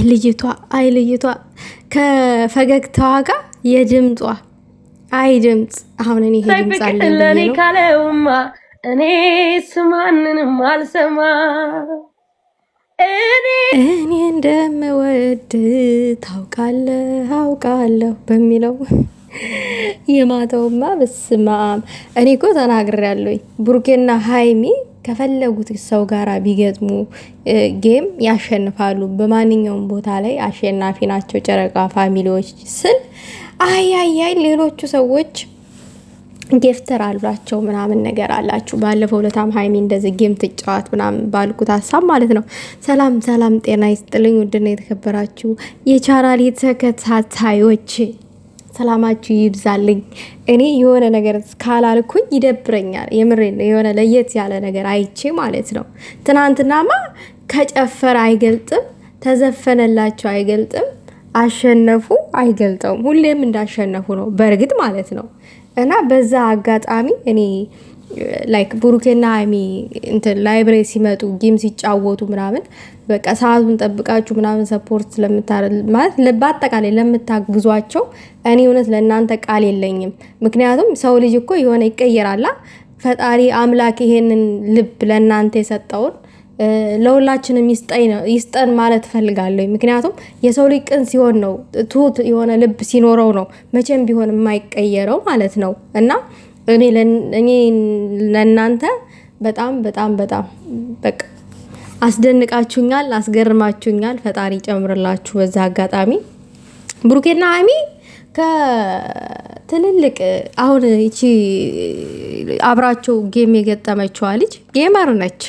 ልጅቷ ከፈገግታዋ ጋር የድምጧ ድምጽ አሁን እኔ ይሄ ድምጽ አለኝ ለኔ ካለውማ እኔ ስማንንም አልሰማ እኔ እንደምወድ አውቃለሁ በሚለው የማተውማ በስማም እኔ እኮ ተናግሬያለሁ። ብሩኬና ሃይሚ ከፈለጉት ሰው ጋር ቢገጥሙ ጌም ያሸንፋሉ። በማንኛውም ቦታ ላይ አሸናፊ ናቸው ጨረቃ ፋሚሊዎች ስል አይ ሌሎቹ ሰዎች ጌፍተር አሏቸው ምናምን ነገር አላችሁ። ባለፈው ለታም ሃይሚ እንደዚህ ጌም ትጫወት ምናምን ባልኩት ሀሳብ ማለት ነው። ሰላም ጤና ይስጥልኝ ውድና የተከበራችሁ የቻናሌ ተከታታዮች ሰላማችሁ ይብዛልኝ። እኔ የሆነ ነገር ካላልኩኝ ይደብረኛል። የምሬን የሆነ ለየት ያለ ነገር አይቼ ማለት ነው። ትናንትናማ ከጨፈረ አይገልጥም፣ ተዘፈነላቸው አይገልጥም፣ አሸነፉ አይገልጠውም። ሁሌም እንዳሸነፉ ነው በእርግጥ ማለት ነው። እና በዛ አጋጣሚ እኔ ላይክ ብሩኬና ሃይሚ እንትን ላይብሬ ሲመጡ ጌም ሲጫወቱ ምናምን በቃ ሰዓቱን ጠብቃችሁ ምናምን ሰፖርት ማለት በአጠቃላይ ለምታግዟቸው እኔ እውነት ለእናንተ ቃል የለኝም። ምክንያቱም ሰው ልጅ እኮ የሆነ ይቀየራላ። ፈጣሪ አምላክ ይሄንን ልብ ለእናንተ የሰጠውን ለሁላችንም ይስጠን ማለት ፈልጋለሁ። ምክንያቱም የሰው ልጅ ቅን ሲሆን ነው ትሁት የሆነ ልብ ሲኖረው ነው መቼም ቢሆን የማይቀየረው ማለት ነው። እና እኔ ለእናንተ በጣም በቃ አስደንቃችሁኛል፣ አስገርማችሁኛል። ፈጣሪ ጨምርላችሁ። በዛ አጋጣሚ ብሩኬና ሃይሚ ከትልልቅ አሁን እቺ አብራቸው ጌም የገጠመችዋ ልጅ ጌመር ነች።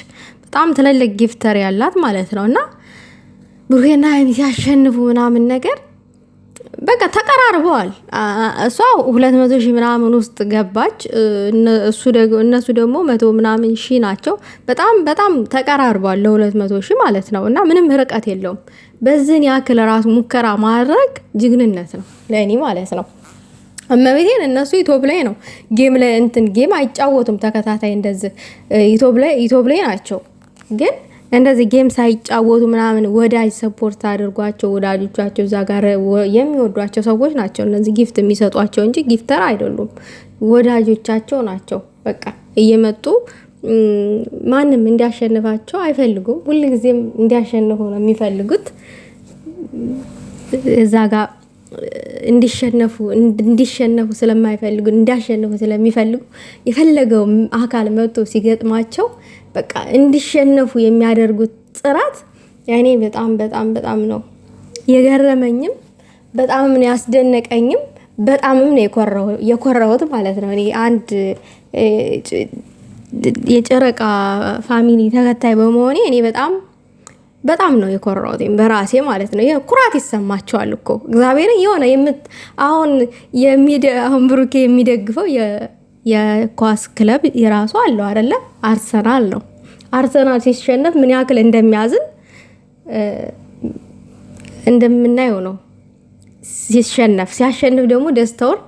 በጣም ትልልቅ ጊፍተር ያላት ማለት ነው። እና ብሩኬና ሃይሚ ሲያሸንፉ ምናምን ነገር በቃ ተቀራርበዋል። እሷ 200,000 ምናምን ውስጥ ገባች። እነሱ ደግሞ 100 ምናምን ሺህ ናቸው። በጣም ተቀራርበዋል ለ200,000 ማለት ነው። እና ምንም ርቀት የለውም። በዚህን ያክል ራሱ ሙከራ ማድረግ ጅግንነት ነው ለእኔ ማለት ነው። እመቤቴን እነሱ ዩቲዩብ ላይ ነው ጌም አይጫወቱም። ተከታታይ እንደዚህ ዩቲዩብ ላይ ናቸው። ግን እንደዚህ ጌም ሳይጫወቱ ምናምን ወዳጅ ሰፖርት አድርጓቸው ወዳጆቻቸው እዛ ጋር የሚወዷቸው ሰዎች ናቸው እነዚህ ጊፍት የሚሰጧቸው እንጂ ጊፍተር አይደሉም። ወዳጆቻቸው ናቸው። በቃ እየመጡ ማንም እንዲያሸንፋቸው አይፈልጉም። ሁልጊዜም እንዲያሸንፉ ነው የሚፈልጉት። እዛ ጋር እንዲሸነፉ ስለማይፈልጉ እንዲያሸንፉ ስለሚፈልጉ የፈለገው አካል መጥቶ ሲገጥማቸው በቃ እንዲሸነፉ የሚያደርጉት ጥራት ያኔ በጣም ነው የገረመኝም፣ በጣም ነው ያስደነቀኝም፣ በጣምም ነው የኮራሁት ማለት ነው። እኔ አንድ የጨረቃ ፋሚሊ ተከታይ በመሆኔ እኔ በጣም ነው የኮራሁት በራሴ ማለት ነው። ኩራት ይሰማቸዋል እኮ እግዚአብሔር የሆነ አሁን ብሩኬ የሚደግፈው የኳስ ክለብ የራሱ አለው አይደለ? አርሰናል ነው። አርሰናል ሲሸነፍ ምን ያክል እንደሚያዝን እንደምናየው ነው። ሲያሸንፍ ደግሞ ደስታውን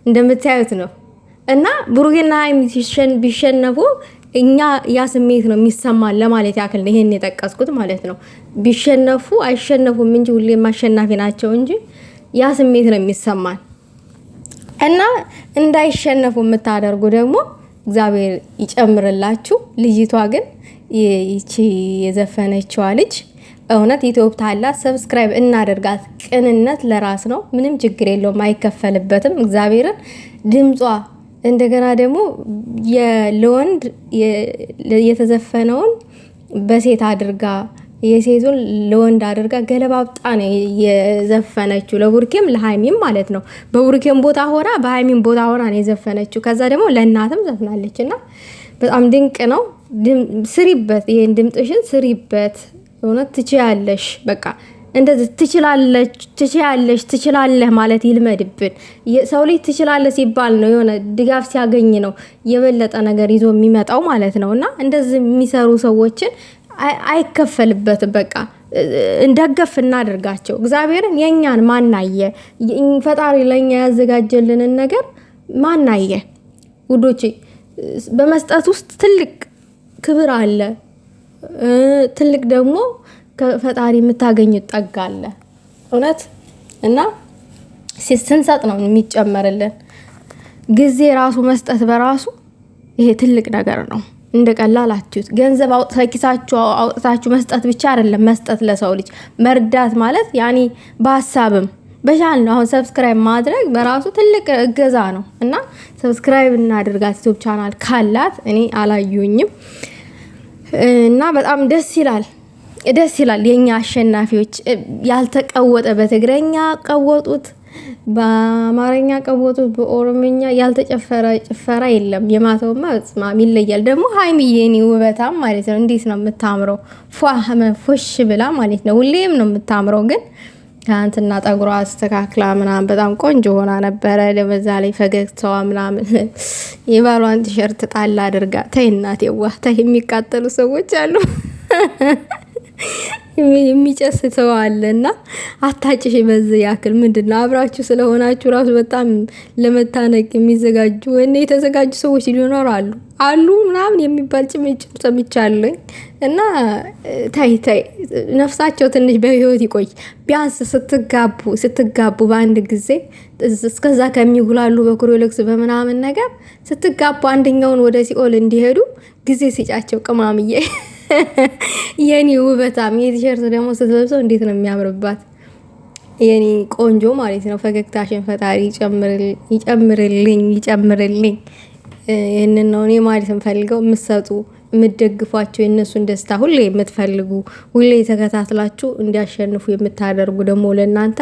እንደምታዩት ነው። እና ብሩኬና ሃይሚ ቢሸነፉ እኛ ያ ስሜት ነው የሚሰማን ለማለት ያክል ነው ይሄን የጠቀስኩት ማለት ነው። ቢሸነፉ አይሸነፉም እንጂ ሁሌም አሸናፊ ናቸው እንጂ ያ ስሜት ነው የሚሰማን። እና እንዳይሸነፉ የምታደርጉ ደግሞ እግዚአብሔር ይጨምርላችሁ። ልጅቷ ግን ይቺ የዘፈነችዋ ልጅ እውነት ዩቲዩብ ታላት ሰብስክራይብ እናደርጋት። ቅንነት ለራስ ነው። ምንም ችግር የለውም፣ አይከፈልበትም። እግዚአብሔርን ድምጿ እንደገና ደግሞ ለወንድ የተዘፈነውን በሴት አድርጋ የሴቱን ለወንድ አድርጋ ገለባብጣ ነው የዘፈነችው። ለቡርኬም ለሃይሚም ማለት ነው። በቡርኬም ቦታ ሆና በሃይሚም ቦታ ሆና ነው የዘፈነችው። ከዛ ደግሞ ለእናትም ዘፍናለች። እና በጣም ድንቅ ነው። ስሪበት፣ ይሄን ድምጥሽን ስሪበት። እውነት ትችያለሽ። በቃ እንደዚህ ትችላለህ ማለት ይልመድብን። ሰው ልጅ ትችላለህ ሲባል ነው የሆነ ድጋፍ ሲያገኝ ነው የበለጠ ነገር ይዞ የሚመጣው ማለት ነው። እና እንደዚህ የሚሰሩ ሰዎችን አይከፈልበትም። በቃ እንደገፍ እናደርጋቸው። እግዚአብሔርን የኛን ማናየ ፈጣሪ ለኛ ያዘጋጀልንን ነገር ማናየ ውዶቼ። በመስጠት ውስጥ ትልቅ ክብር አለ። ትልቅ ደግሞ ከፈጣሪ የምታገኙት ጠጋ አለ እውነት። እና ስንሰጥ ነው የሚጨመርልን። ጊዜ ራሱ መስጠት በራሱ ይሄ ትልቅ ነገር ነው። እንደ ቀላል አትዩት። ገንዘብ ኪሳችሁ አውጥታችሁ መስጠት ብቻ አይደለም መስጠት፣ ለሰው ልጅ መርዳት ማለት ያኔ በሀሳብም በሻል ነው። አሁን ሰብስክራይብ ማድረግ በራሱ ትልቅ እገዛ ነው። እና ሰብስክራይብ እናድርጋት ዩቲዩብ ቻናል ካላት። እኔ አላዩኝም እና በጣም ደስ ይላል። የኛ አሸናፊዎች ያልተቀወጠ በትግረኛ ቀወጡት፣ በአማርኛ ቀወጡት፣ በኦሮምኛ ያልተጨፈረ ጭፈራ የለም። የማታውማ በጽማም ይለያል። ደግሞ ሀይሚዬ እኔ ውበታም ማለት ነው። እንዴት ነው የምታምረው! ፎሽ ብላ ማለት ነው። ሁሌም ነው የምታምረው። ግን ከአንትና ጠጉሯ አስተካክላ ምናምን በጣም ቆንጆ ሆና ነበረ። በዛ ላይ ፈገግታዋ ምናምን የባሏን ቲሸርት ጣል አድርጋ። ተይ እናቴ ዋ ተይ። የሚቃጠሉ ሰዎች አሉ የሚጨስ ሰው አለና አታጭሽ። በዚህ ያክል ምንድነው አብራችሁ ስለሆናችሁ ራሱ በጣም ለመታነቅ የሚዘጋጁ ወይኔ የተዘጋጁ ሰዎች ሊኖሩ አሉ ምናምን የሚባል ጭምጭም ሰምቻለሁ። እና ታይ ነፍሳቸው ትንሽ በህይወት ይቆይ። ቢያንስ ስትጋቡ በአንድ ጊዜ እስከዛ ከሚጉላሉ በክሮሌክስ በምናምን ነገር ስትጋቡ አንደኛውን ወደ ሲኦል እንዲሄዱ ጊዜ ሲጫቸው ቅማምዬ የኔ ውበታም የቲሸርት ደግሞ ስትለብሰው እንዴት ነው የሚያምርባት የኔ ቆንጆ ማለት ነው። ፈገግታሽን ፈጣሪ ይጨምርልኝ። ይህንን ነው እኔ ማለት የምፈልገው። የምትሰጡ የምትደግፏቸው የእነሱን ደስታ ሁሌ የምትፈልጉ ሁሌ ተከታትላችሁ እንዲያሸንፉ የምታደርጉ ደግሞ ለእናንተ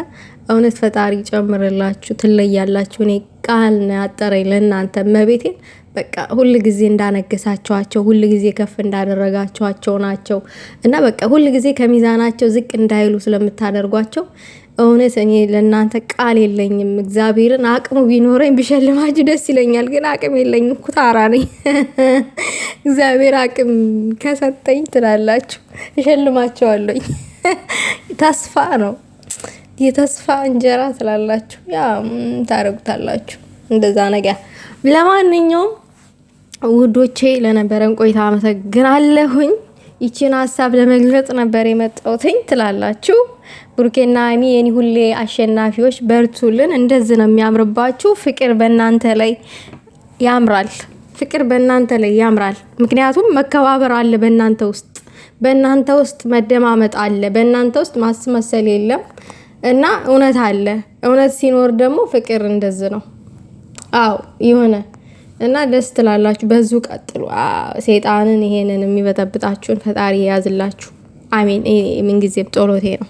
እውነት ፈጣሪ ጨምርላችሁ። ትለያላችሁ። እኔ ቃል ነው ያጠረኝ ለእናንተ መቤቴን። በቃ ሁል ጊዜ እንዳነገሳቸዋቸው ሁል ጊዜ ከፍ እንዳደረጋቸዋቸው ናቸው። እና በቃ ሁል ጊዜ ከሚዛናቸው ዝቅ እንዳይሉ ስለምታደርጓቸው እውነት እኔ ለእናንተ ቃል የለኝም። እግዚአብሔርን አቅሙ ቢኖረኝ ቢሸልማችሁ ደስ ይለኛል። ግን አቅም የለኝም። ኩታራ ነኝ። እግዚአብሔር አቅም ከሰጠኝ ትላላችሁ እሸልማቸዋለኝ። ተስፋ ነው የተስፋ እንጀራ ትላላችሁ። ያ ታረጉታላችሁ እንደዛ ነገር። ለማንኛውም ውዶቼ ለነበረን ቆይታ አመሰግናለሁኝ። ይቺን ሀሳብ ለመግለጽ ነበር የመጣሁትኝ ትላላችሁ። ብሩኬና ሀይሚ የኔ ሁሌ አሸናፊዎች በርቱልን። እንደዚህ ነው የሚያምርባችሁ። ፍቅር በእናንተ ላይ ያምራል። ምክንያቱም መከባበር አለ በእናንተ ውስጥ መደማመጥ አለ። በእናንተ ውስጥ ማስመሰል የለም እና እውነት አለ። እውነት ሲኖር ደግሞ ፍቅር እንደዚህ ነው። አዎ የሆነ እና ደስ ትላላችሁ። በዙ ቀጥሉ። ሰይጣንን ይሄንን የሚበጠብጣችሁን ፈጣሪ ያዝላችሁ። አሜን። ምን ጊዜም ጸሎቴ ነው።